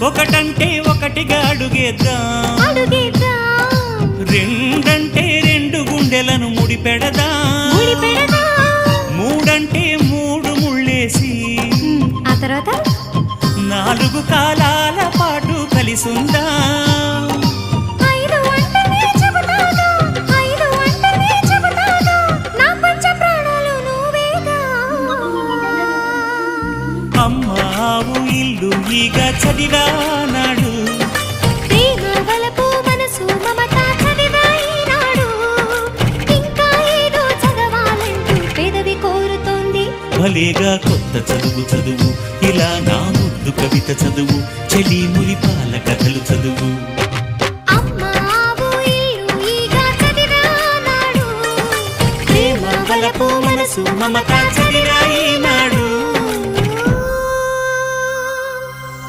ఒకటంటే ఒకటిగా అడుగేద్దాం, రెండంటే రెండు గుండెలను ముడిపెడదాం, మూడంటే మూడు ముళ్ళేసి ఆ తర్వాత నాలుగు కాలాల పాటు కలిసుందాం. అమ్మావు ఇల్లు ఈగ చదివానాడు, ప్రేమ వలపు మనసు మమత చదివాయినాడు, ఇంకా ఏదో చదవాలంటూ పెదవి కోరుతోంది. భలేగా కొత్త చదువు చదువు, ఇలా నా ముద్దు కవిత చదువు, చెలి మురిపాల కథలు చదువు. అమ్మావు ఇల్లు ఈగ చదివానాడు, ప్రేమ వలపు మనసు మమత చదివాయి